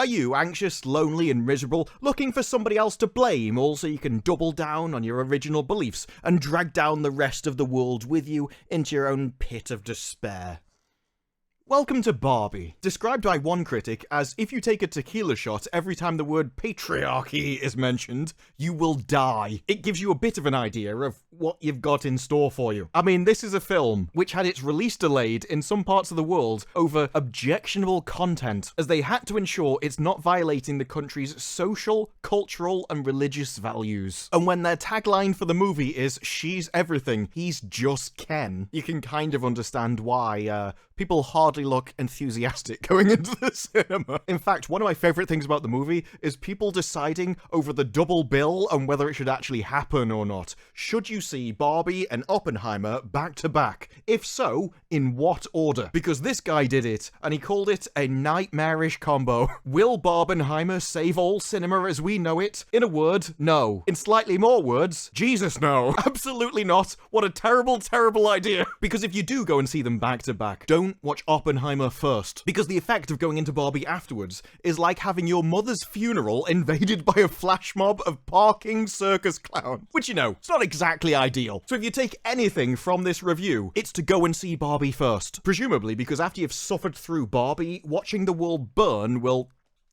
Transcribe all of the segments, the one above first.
Are you anxious, lonely, and miserable, looking for somebody else to blame, all so you can double down on your original beliefs and drag down the rest of the world with you into your own pit of despair? Welcome to Barbie, described by one critic as if you take a tequila shot every time the word patriarchy is mentioned, you will die. It gives you a bit of an idea of what you've got in store for you. I mean, this is a film which had its release delayed in some parts of the world over objectionable content, as they had to ensure it's not violating the country's social, cultural, and religious values. And when their tagline for the movie is, "She's everything, he's just Ken," you can kind of understand why, people hardly look enthusiastic going into the cinema. In fact, one of my favourite things about the movie is people deciding over the double bill and whether it should actually happen or not. Should you see Barbie and Oppenheimer back to back? If so, in what order? Because this guy did it, and he called it a nightmarish combo. Will Barbenheimer save all cinema as we know it? In a word, no. In slightly more words, Jesus, no. Absolutely not. What a terrible, terrible idea. Because if you do go and see them back to back, don't watch Oppenheimer first, because the effect of going into Barbie afterwards is like having your mother's funeral invaded by a flash mob of parking circus clowns, which, you know, it's not exactly ideal. So if you take anything from this review, it's to go and see Barbie first, presumably because after you've suffered through Barbie, watching the world burn will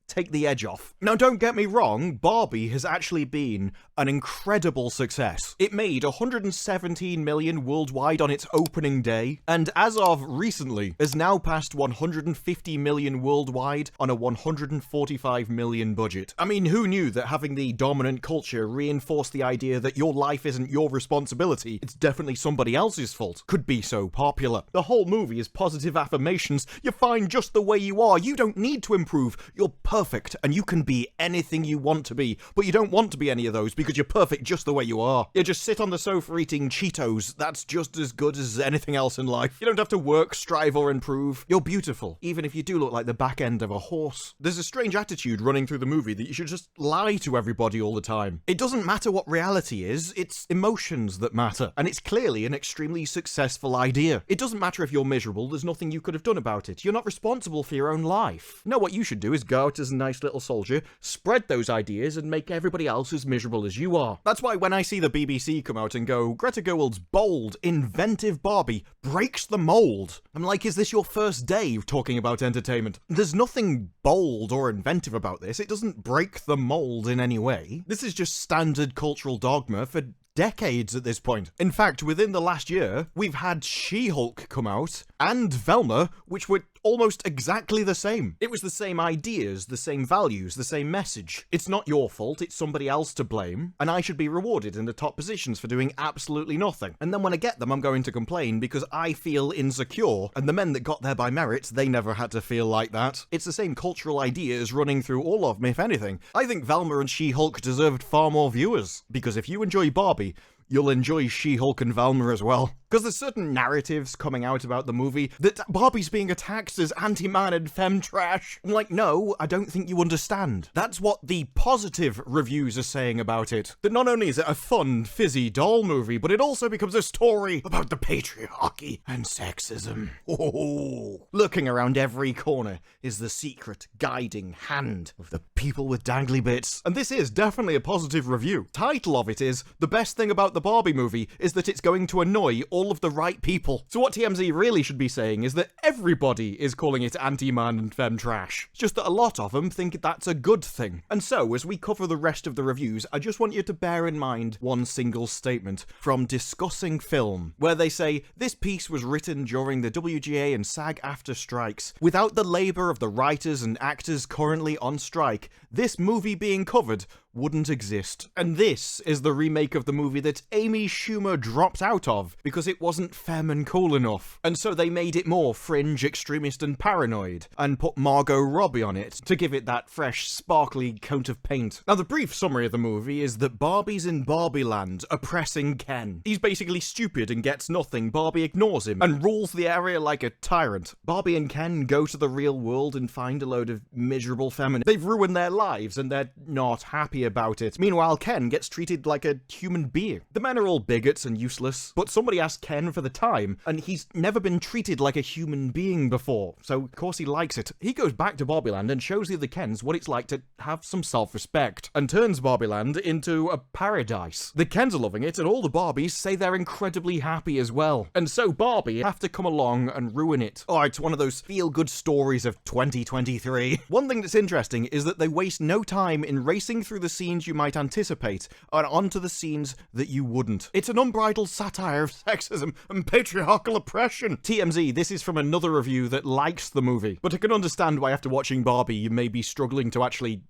take the edge off. Now, don't get me wrong, Barbie has actually been an incredible success. It made 117 million worldwide on its opening day, and as of recently, has now passed 150 million worldwide on a 145 million budget. I mean, who knew that having the dominant culture reinforce the idea that your life isn't your responsibility, it's definitely somebody else's fault, could be so popular? The whole movie is positive affirmations. You're fine just the way you are. You don't need to improve. You're perfect, and you can be anything you want to be, but you don't want to be any of those because you're perfect just the way you are. You just sit on the sofa eating Cheetos. That's just as good as anything else in life. You don't have to work, strive, or improve. You're beautiful, even if you do look like the back end of a horse. There's a strange attitude running through the movie that you should just lie to everybody all the time. It doesn't matter what reality is, it's emotions that matter, and it's clearly an extremely successful idea. It doesn't matter if you're miserable, there's nothing you could have done about it. You're not responsible for your own life. No, what you should do is go out as a nice little soldier, spread those ideas, and make everybody else as miserable as you are. That's why when I see the BBC come out and go, Greta Gerwig's bold, inventive Barbie breaks the mold, I'm like, is this your first day talking about entertainment? There's nothing bold or inventive about this. It doesn't break the mold in any way. This is just standard cultural dogma for decades at this point. In fact, within the last year, we've had She-Hulk come out and Velma, which were almost exactly the same. It was the same ideas, the same values, the same message. It's not your fault, it's somebody else to blame, and I should be rewarded in the top positions for doing absolutely nothing. And then when I get them, I'm going to complain because I feel insecure, and the men that got there by merit, they never had to feel like that. It's the same cultural ideas running through all of them, if anything. I think Velma and She-Hulk deserved far more viewers, because if you enjoy Barbie, you'll enjoy She-Hulk and Velma as well. Because there's certain narratives coming out about the movie that Barbie's being attacked as anti-man and femme trash. I'm like, no, I don't think you understand. That's what the positive reviews are saying about it. That not only is it a fun, fizzy doll movie, but it also becomes a story about the patriarchy and sexism. Oh. Lurking around every corner is the secret guiding hand of the people with dangly bits. And this is definitely a positive review. Title of it is, the best thing about the Barbie movie is that it's going to annoy all of the right people. So what TMZ really should be saying is that everybody is calling it anti-man and femme trash. It's just that a lot of them think that's a good thing. And so, as we cover the rest of the reviews, I just want you to bear in mind one single statement from Discussing Film, where they say, this piece was written during the WGA and SAG-AFTRA strikes. Without the labour of the writers and actors currently on strike, this movie being covered wouldn't exist. And this is the remake of the movie that Amy Schumer dropped out of because it wasn't femme and cool enough. And so they made it more fringe, extremist and paranoid and put Margot Robbie on it to give it that fresh, sparkly coat of paint. Now, the brief summary of the movie is that Barbie's in Barbieland oppressing Ken. He's basically stupid and gets nothing. Barbie ignores him and rules the area like a tyrant. Barbie and Ken go to the real world and find a load of miserable feminists. They've ruined their lives and they're not happy about it. Meanwhile, Ken gets treated like a human being. The men are all bigots and useless, but somebody asked Ken for the time, and he's never been treated like a human being before, so of course he likes it. He goes back to Barbieland and shows the other Kens what it's like to have some self-respect, and turns Barbieland into a paradise. The Kens are loving it, and all the Barbies say they're incredibly happy as well. And so Barbie have to come along and ruin it. Oh, it's one of those feel-good stories of 2023. One thing that's interesting is that they waste no time in racing through the scenes you might anticipate, and onto the scenes that you wouldn't. It's an unbridled satire of sexism and patriarchal oppression. TMZ, this is from another review that likes the movie, but I can understand why after watching Barbie you may be struggling to actually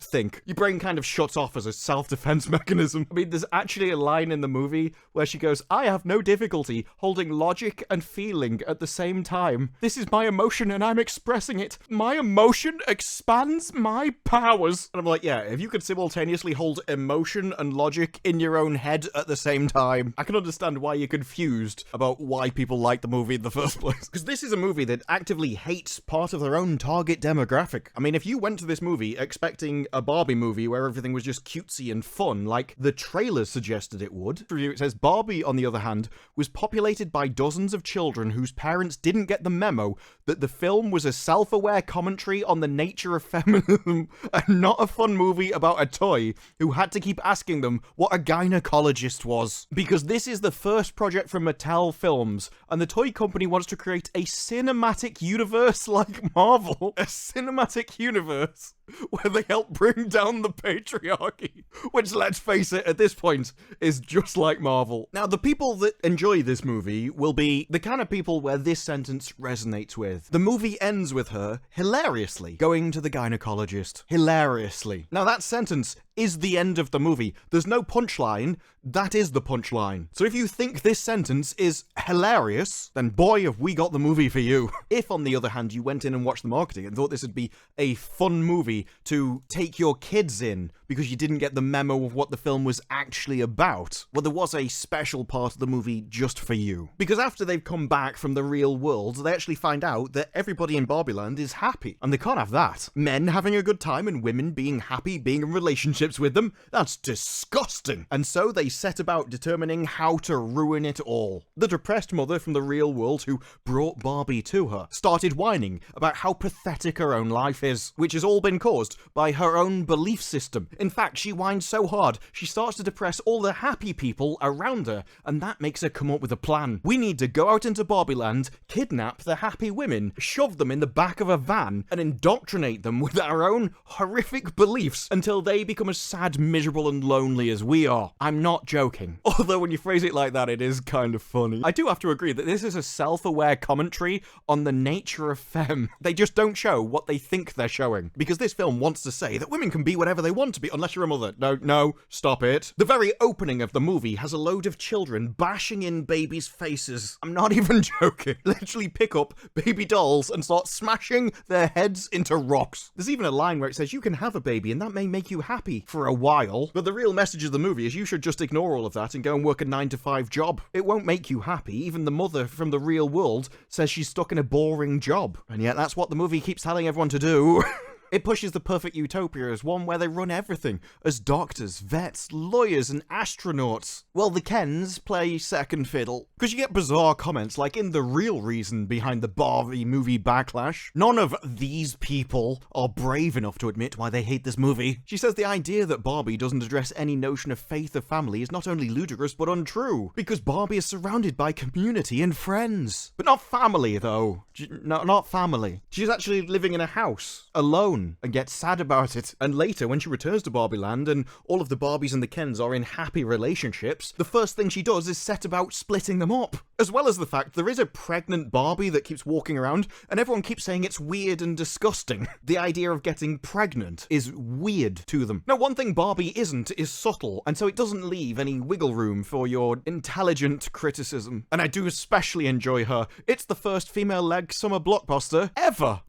think. Your brain kind of shuts off as a self-defense mechanism. I mean, there's actually a line in the movie where she goes, "I have no difficulty holding logic and feeling at the same time. This is my emotion and I'm expressing it. My emotion expands my powers." And I'm like, yeah, if you could simultaneously hold emotion and logic in your own head at the same time, I can understand why you're confused about why people like the movie in the first place. Because this is a movie that actively hates part of their own target demographic. I mean, if you went to this movie expecting a Barbie movie where everything was just cutesy and fun, like the trailers suggested it would. Review, it says, Barbie, on the other hand, was populated by dozens of children whose parents didn't get the memo that the film was a self-aware commentary on the nature of feminism and not a fun movie about a toy who had to keep asking them what a gynecologist was. Because this is the first project from Mattel Films, and the toy company wants to create a cinematic universe like Marvel. A cinematic universe where they help bring down the patriarchy, which, let's face it, at this point, is just like Marvel. Now, the people that enjoy this movie will be the kind of people where this sentence resonates with. The movie ends with her, hilariously, going to the gynecologist. Hilariously. Now, that sentence is the end of the movie. There's no punchline. That is the punchline. So if you think this sentence is hilarious, then boy, have we got the movie for you. If, on the other hand, you went in and watched the marketing and thought this would be a fun movie to take your kids in because you didn't get the memo of what the film was actually about, well, there was a special part of the movie just for you. Because after they've come back from the real world, they actually find out that everybody in Barbieland is happy. And they can't have that. Men having a good time and women being happy, being in relationships with them, that's disgusting. And so they set about determining how to ruin it all. The depressed mother from the real world who brought Barbie to her started whining about how pathetic her own life is, which has all been caused by her own belief system. In fact, she whines so hard, she starts to depress all the happy people around her, and that makes her come up with a plan. We need to go out into Barbieland, kidnap the happy women, shove them in the back of a van, and indoctrinate them with our own horrific beliefs until they become as sad, miserable, and lonely as we are. I'm not joking. Although when you phrase it like that, it is kind of funny. I do have to agree that this is a self-aware commentary on the nature of femme. They just don't show what they think they're showing. Because this film wants to say that women can be whatever they want to be, unless you're a mother. No, stop it. The very opening of the movie has a load of children bashing in babies' faces. I'm not even joking. Literally pick up baby dolls and start smashing their heads into rocks. There's even a line where it says you can have a baby and that may make you happy for a while. But the real message of the movie is you should just ignore all of that and go and work a 9-to-5 job. It won't make you happy. Even the mother from the real world says she's stuck in a boring job. And yet that's what the movie keeps telling everyone to do. It pushes the perfect utopia as one where they run everything, as doctors, vets, lawyers, and astronauts. Well, the Kens play second fiddle, because you get bizarre comments like in the real reason behind the Barbie movie backlash. None of these people are brave enough to admit why they hate this movie. She says the idea that Barbie doesn't address any notion of faith or family is not only ludicrous but untrue, because Barbie is surrounded by community and friends. But not family, though. No, not family. She's actually living in a house, alone, and gets sad about it. And later, when she returns to Barbieland and all of the Barbies and the Kens are in happy relationships, the first thing she does is set about splitting them up. As well as the fact there is a pregnant Barbie that keeps walking around and everyone keeps saying it's weird and disgusting. The idea of getting pregnant is weird to them. Now, one thing Barbie isn't is subtle, and so it doesn't leave any wiggle room for your intelligent criticism. And I do especially enjoy her. It's the first female-led summer blockbuster ever.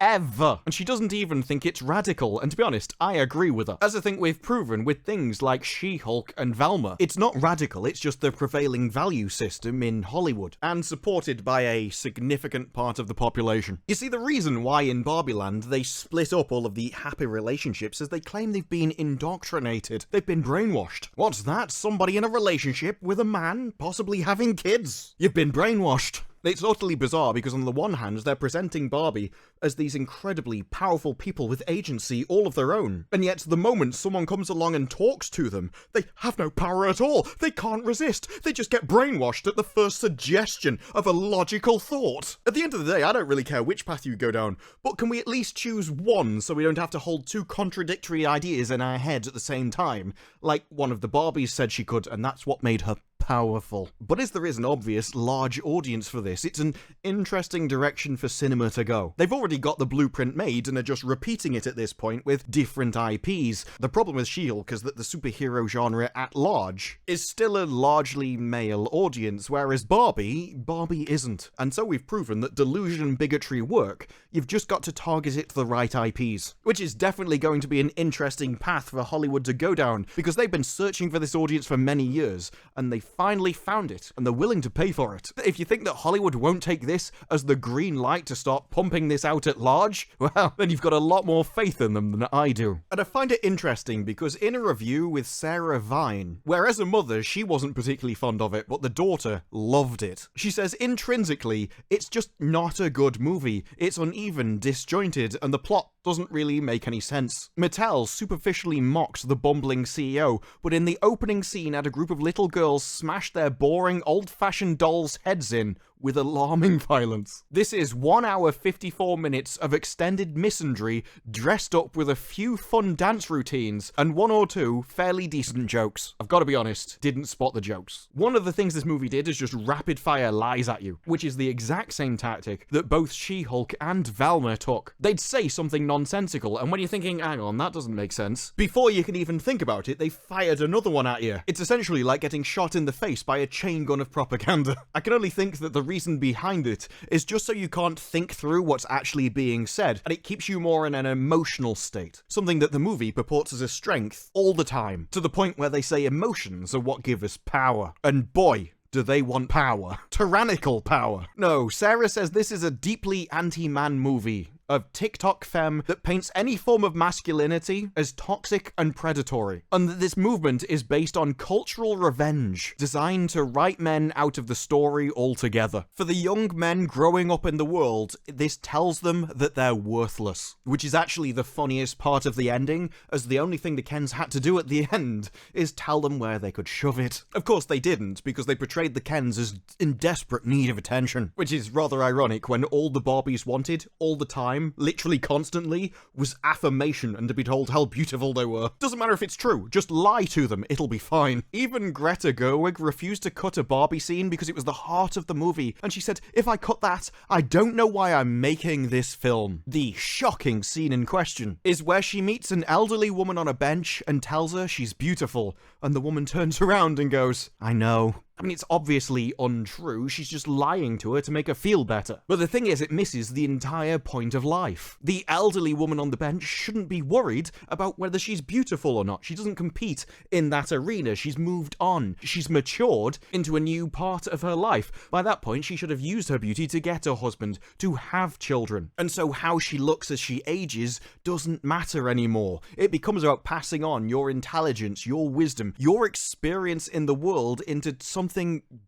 And she doesn't even think it's radical, and to be honest, I agree with her. As I think we've proven with things like She-Hulk and Velma, it's not radical, it's just the prevailing value system in Hollywood, and supported by a significant part of the population. You see, the reason why in Barbieland they split up all of the happy relationships is they claim they've been indoctrinated. They've been brainwashed. What's that? Somebody in a relationship with a man, possibly having kids. You've been brainwashed. It's utterly bizarre because on the one hand, they're presenting Barbie as these incredibly powerful people with agency all of their own. And yet, the moment someone comes along and talks to them, they have no power at all. They can't resist. They just get brainwashed at the first suggestion of a logical thought. At the end of the day, I don't really care which path you go down, but can we at least choose one so we don't have to hold two contradictory ideas in our heads at the same time? Like one of the Barbies said she could, and that's what made her powerful. But as there is an obvious large audience for this, it's an interesting direction for cinema to go. They've already got the blueprint made and are just repeating it at this point with different IPs. The problem with She-Hulk is that the superhero genre at large is still a largely male audience, whereas Barbie isn't. And so we've proven that delusion and bigotry work. You've just got to target it to the right IPs, which is definitely going to be an interesting path for Hollywood to go down, because they've been searching for this audience for many years, and they finally found it, and they're willing to pay for it. If you think that Hollywood won't take this as the green light to start pumping this out at large, well, then you've got a lot more faith in them than I do. And I find it interesting because in a review with Sarah Vine, where as a mother she wasn't particularly fond of it, but the daughter loved it, she says intrinsically, it's just not a good movie. It's uneven, disjointed, and the plot doesn't really make any sense. Mattel superficially mocked the bumbling CEO, but in the opening scene had a group of little girls smash their boring, old-fashioned dolls' heads in with alarming violence. This is 1 hour 54 minutes of extended misandry dressed up with a few fun dance routines and one or two fairly decent jokes. I've got to be honest, didn't spot the jokes. One of the things this movie did is just rapid-fire lies at you, which is the exact same tactic that both She-Hulk and Velma took. They'd say something nonsensical, and when you're thinking, hang on, that doesn't make sense, before you can even think about it, they fired another one at you. It's essentially like getting shot in the face by a chain gun of propaganda. I can only think that the reason behind it is just so you can't think through what's actually being said, and it keeps you more in an emotional state, something that the movie purports as a strength all the time, to the point where they say emotions are what give us power. And boy, do they want power. Tyrannical power. No, Sarah says this is a deeply anti-man movie of TikTok femme that paints any form of masculinity as toxic and predatory, and that this movement is based on cultural revenge designed to write men out of the story altogether. For the young men growing up in the world, this tells them that they're worthless, which is actually the funniest part of the ending, as the only thing the Kens had to do at the end is tell them where they could shove it. Of course they didn't, because they portrayed the Kens as in desperate need of attention, which is rather ironic when all the Barbies wanted, all the time, literally constantly, was affirmation and to be told how beautiful they were. Doesn't matter if it's true, just lie to them, it'll be fine. Even Greta Gerwig refused to cut a Barbie scene because it was the heart of the movie, and she said, if I cut that, I don't know why I'm making this film. The shocking scene in question is where she meets an elderly woman on a bench and tells her she's beautiful, and the woman turns around and goes, I know. I mean, it's obviously untrue, she's just lying to her to make her feel better. But the thing is, it misses the entire point of life. The elderly woman on the bench shouldn't be worried about whether she's beautiful or not. She doesn't compete in that arena. She's moved on. She's matured into a new part of her life. By that point, she should have used her beauty to get a husband, to have children. And so how she looks as she ages doesn't matter anymore. It becomes about passing on your intelligence, your wisdom, your experience in the world into something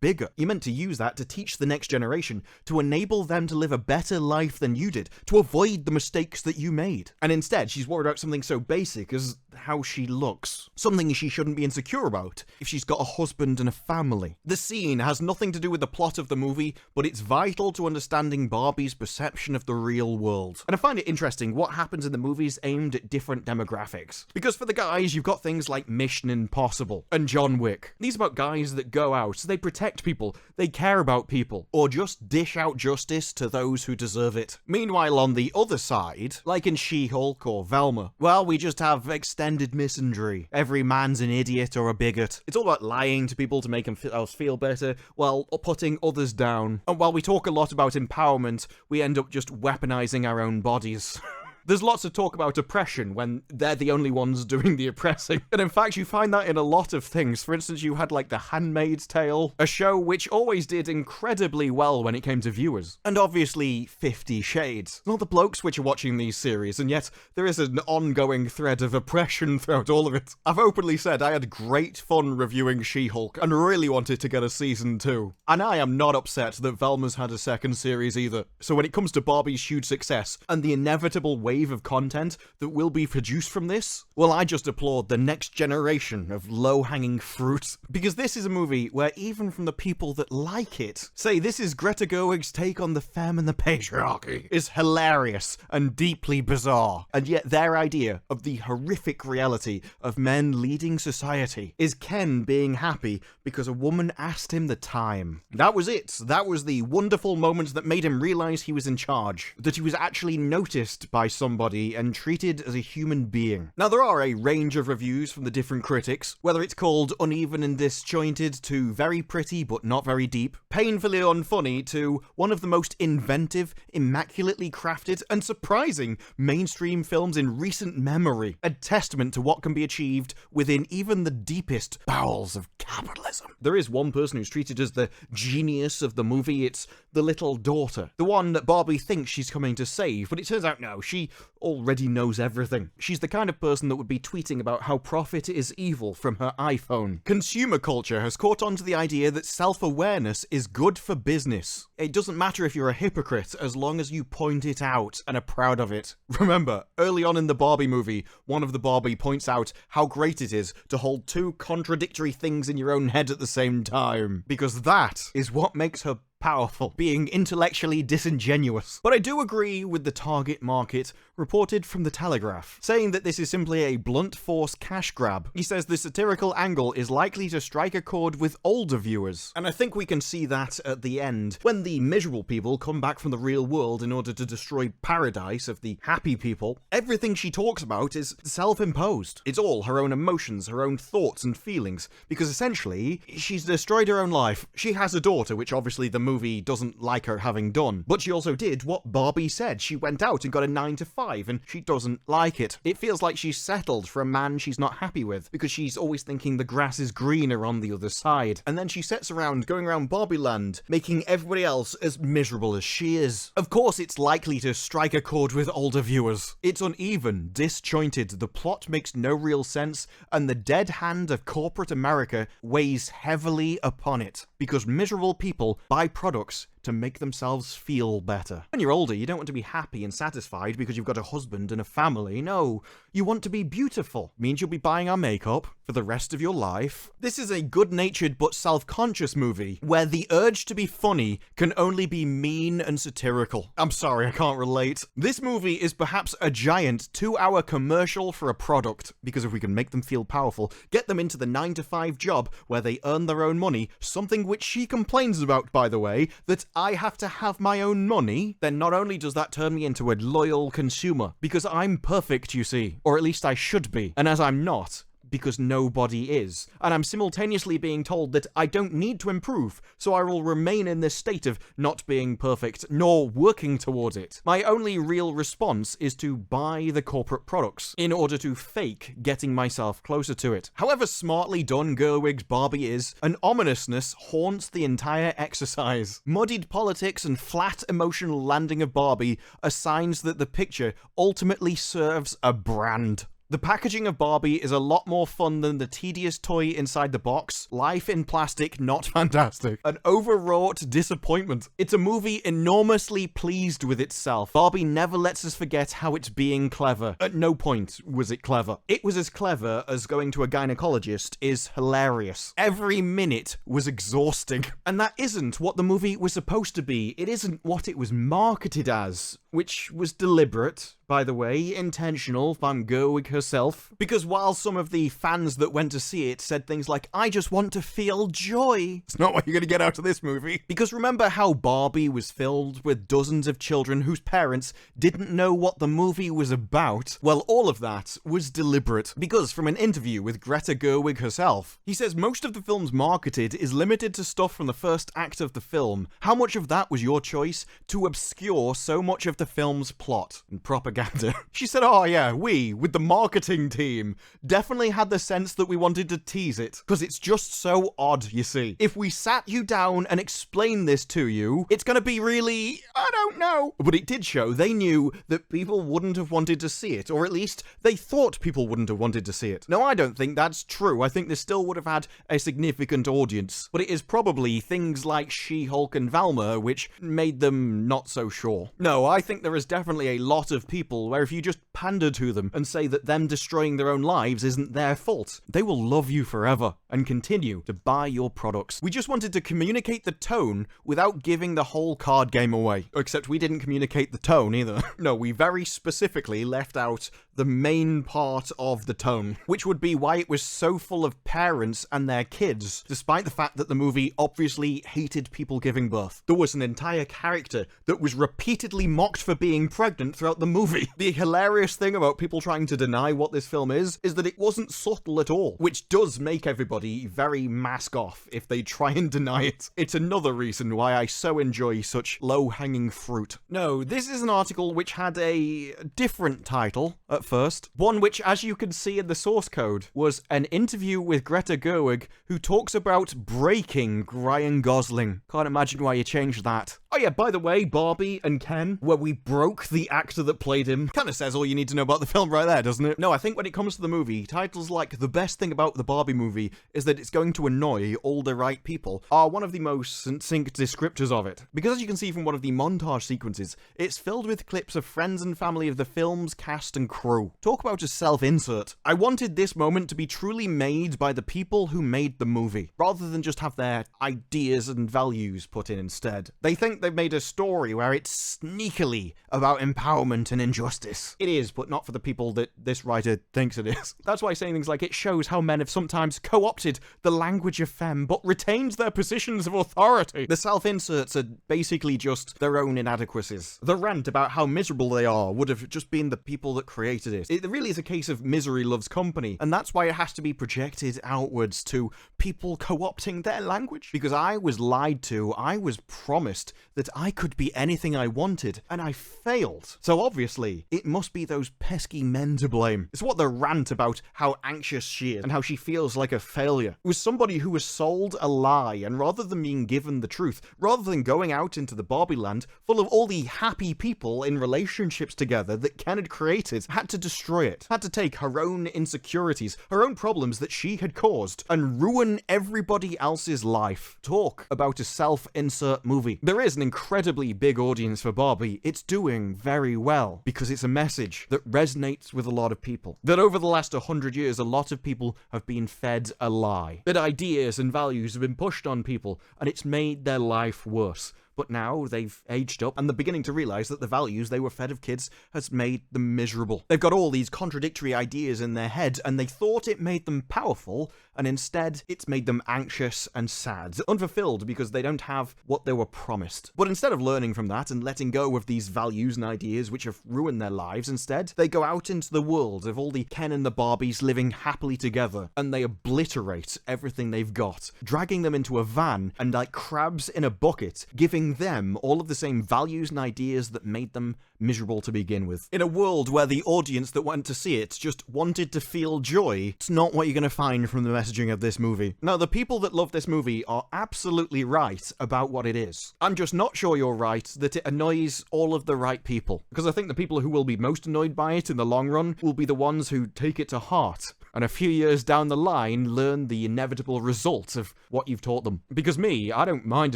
bigger. You're meant to use that to teach the next generation, to enable them to live a better life than you did, to avoid the mistakes that you made. And instead, she's worried about something so basic as how she looks. Something she shouldn't be insecure about if she's got a husband and a family. The scene has nothing to do with the plot of the movie, but it's vital to understanding Barbie's perception of the real world. And I find it interesting what happens in the movies aimed at different demographics. Because for the guys, you've got things like Mission Impossible and John Wick. These are about guys that go out, they protect people, they care about people, or just dish out justice to those who deserve it. Meanwhile, on the other side, like in She-Hulk or Velma, well, we just have extended misandry. Every man's an idiot or a bigot. It's all about lying to people to make us feel better, while putting others down. And while we talk a lot about empowerment, we end up just weaponizing our own bodies. There's lots of talk about oppression when they're the only ones doing the oppressing. And in fact, you find that in a lot of things. For instance, you had like The Handmaid's Tale, a show which always did incredibly well when it came to viewers. And obviously 50 Shades. Not the blokes which are watching these series, and yet there is an ongoing thread of oppression throughout all of it. I've openly said I had great fun reviewing She-Hulk and really wanted to get a season 2. And I am not upset that Velma's had a second series either. So when it comes to Barbie's huge success and the inevitable wave of content that will be produced from this, well, I just applaud the next generation of low-hanging fruit. Because this is a movie where even from the people that like it say this is Greta Gerwig's take on the femme and the patriarchy, is hilarious and deeply bizarre. And yet their idea of the horrific reality of men leading society is Ken being happy because a woman asked him the time. That was it. That was the wonderful moment that made him realize he was in charge, that he was actually noticed by somebody and treated as a human being. Now, there are a range of reviews from the different critics, whether it's called uneven and disjointed to very pretty but not very deep, painfully unfunny to one of the most inventive, immaculately crafted, and surprising mainstream films in recent memory, a testament to what can be achieved within even the deepest bowels of capitalism. There is one person who's treated as the genius of the movie. It's the little daughter, the one that Barbie thinks she's coming to save, but it turns out no, she already knows everything. She's the kind of person that would be tweeting about how profit is evil from her iPhone. Consumer culture has caught on to the idea that self-awareness is good for business. It doesn't matter if you're a hypocrite as long as you point it out and are proud of it. Remember, early on in the Barbie movie, one of the Barbie points out how great it is to hold two contradictory things in your own head at the same time, because that is what makes her powerful, being intellectually disingenuous. But I do agree with the target market reported from The Telegraph, saying that this is simply a blunt force cash grab. He says the satirical angle is likely to strike a chord with older viewers. And I think we can see that at the end, when the miserable people come back from the real world in order to destroy paradise of the happy people. Everything she talks about is self-imposed. It's all her own emotions, her own thoughts and feelings, because essentially, she's destroyed her own life. She has a daughter, which obviously the movie doesn't like her having done, but she also did what Barbie said. She went out and got a 9 to 5, and she doesn't like it. It feels like she's settled for a man she's not happy with, because she's always thinking the grass is greener on the other side. And then she sits around going around Barbieland, making everybody else as miserable as she is. Of course it's likely to strike a chord with older viewers. It's uneven, disjointed, the plot makes no real sense, and the dead hand of corporate America weighs heavily upon it, because miserable people buy products to make themselves feel better. When you're older, you don't want to be happy and satisfied because you've got a husband and a family. No, you want to be beautiful. It means you'll be buying our makeup for the rest of your life. This is a good-natured but self-conscious movie where the urge to be funny can only be mean and satirical. I'm sorry, I can't relate. This movie is perhaps a giant 2-hour commercial for a product, because if we can make them feel powerful, get them into the 9 to 5 job where they earn their own money, something which she complains about, by the way, that I have to have my own money, then not only does that turn me into a loyal consumer, because I'm perfect, you see, or at least I should be, and as I'm not, because nobody is, and I'm simultaneously being told that I don't need to improve, so I will remain in this state of not being perfect, nor working towards it. My only real response is to buy the corporate products, in order to fake getting myself closer to it. However smartly done Gerwig's Barbie is, an ominousness haunts the entire exercise. Muddied politics and flat emotional landing of Barbie are signs that the picture ultimately serves a brand. The packaging of Barbie is a lot more fun than the tedious toy inside the box. Life in plastic, not fantastic. An overwrought disappointment. It's a movie enormously pleased with itself. Barbie never lets us forget how it's being clever. At no point was it clever. It was as clever as going to a gynecologist is hilarious. Every minute was exhausting. And that isn't what the movie was supposed to be. It isn't what it was marketed as, which was deliberate. By the way, intentional from Gerwig herself, because while some of the fans that went to see it said things like, I just want to feel joy, it's not what you're gonna get out of this movie. Because remember how Barbie was filled with dozens of children whose parents didn't know what the movie was about? Well, all of that was deliberate, because from an interview with Greta Gerwig herself, he says most of the films marketed is limited to stuff from the first act of the film. How much of that was your choice to obscure so much of the film's plot and propaganda? propaganda. She said, oh yeah, we, with the marketing team, definitely had the sense that we wanted to tease it, because it's just so odd, you see. If we sat you down and explained this to you, it's gonna be really, I don't know. But it did show they knew that people wouldn't have wanted to see it, or at least they thought people wouldn't have wanted to see it. Now, I don't think that's true. I think this still would have had a significant audience, but it is probably things like She-Hulk and Velma which made them not so sure. No, I think there is definitely a lot of people where if you just pander to them and say that them destroying their own lives isn't their fault, they will love you forever and continue to buy your products. We just wanted to communicate the tone without giving the whole card game away. Except we didn't communicate the tone either. No, we very specifically left out the main part of the tone, which would be why it was so full of parents and their kids, despite the fact that the movie obviously hated people giving birth. There was an entire character that was repeatedly mocked for being pregnant throughout the movie. The hilarious thing about people trying to deny what this film is that it wasn't subtle at all, which does make everybody very mask off if they try and deny it. It's another reason why I so enjoy such low-hanging fruit. No, this is an article which had a different title at first. One which, as you can see in the source code, was an interview with Greta Gerwig who talks about breaking Ryan Gosling. Can't imagine why you changed that. Oh yeah, by the way, Barbie and Ken, where we broke the actor that played him, kind of says all you need to know about the film right there, doesn't it? No, I think when it comes to the movie, titles like the best thing about the Barbie movie is that it's going to annoy all the right people are one of the most succinct descriptors of it. Because as you can see from one of the montage sequences, it's filled with clips of friends and family of the film's cast and crew. Talk about a self-insert. I wanted this moment to be truly made by the people who made the movie, rather than just have their ideas and values put in instead. They think they've made a story where it's sneakily about empowerment and injustice. It is, but not for the people that this writer thinks it is. That's why saying things like it shows how men have sometimes co-opted the language of femme, but retained their positions of authority. The self-inserts are basically just their own inadequacies. The rant about how miserable they are would have just been the people that created it. It really is a case of misery loves company, and that's why it has to be projected outwards to people co-opting their language. Because I was lied to, I was promised that I could be anything I wanted, and I failed. So obviously, it must be those pesky men to blame. It's what the rant about how anxious she is and how she feels like a failure. It was somebody who was sold a lie, and rather than being given the truth, rather than going out into the Barbieland full of all the happy people in relationships together that Ken had created, had to destroy it. Had to take her own insecurities, her own problems that she had caused, and ruin everybody else's life. Talk about a self-insert movie. There is an incredibly big audience for Barbie. It's doing very well because it's a message that resonates with a lot of people. That over the last 100 years, a lot of people have been fed a lie. That ideas and values have been pushed on people, and it's made their life worse. But now they've aged up and they're beginning to realize that the values they were fed of kids has made them miserable. They've got all these contradictory ideas in their head and they thought it made them powerful, and instead it's made them anxious and sad, unfulfilled because they don't have what they were promised. But instead of learning from that and letting go of these values and ideas which have ruined their lives, instead they go out into the world of all the Ken and the Barbies living happily together, and they obliterate everything they've got, dragging them into a van and like crabs in a bucket, giving them all of the same values and ideas that made them miserable to begin with. In a world where the audience that went to see it just wanted to feel joy, it's not what you're going to find from the messaging of this movie. Now, the people that love this movie are absolutely right about what it is. I'm just not sure you're right that it annoys all of the right people, because I think the people who will be most annoyed by it in the long run will be the ones who take it to heart, and a few years down the line learn the inevitable results of what you've taught them. Because me, I don't mind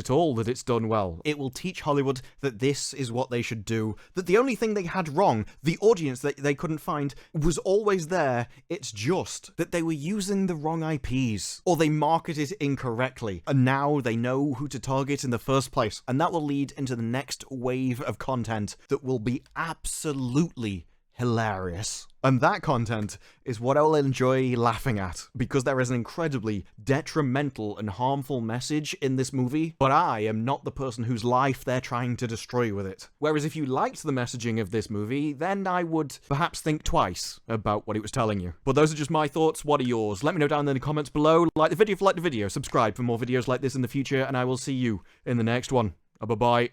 at all that it's done well. It will teach Hollywood that this is what they should do, that the only thing they had wrong, the audience that they couldn't find, was always there. It's just that they were using the wrong IPs, or they marketed incorrectly, and now they know who to target in the first place, and that will lead into the next wave of content that will be absolutely hilarious. And that content is what I'll enjoy laughing at, because there is an incredibly detrimental and harmful message in this movie, but I am not the person whose life they're trying to destroy with it. Whereas if you liked the messaging of this movie, then I would perhaps think twice about what it was telling you. But those are just my thoughts. What are yours? Let me know down in the comments below. Like the video if you liked the video, subscribe for more videos like this in the future, and I will see you in the next one. Bye-bye.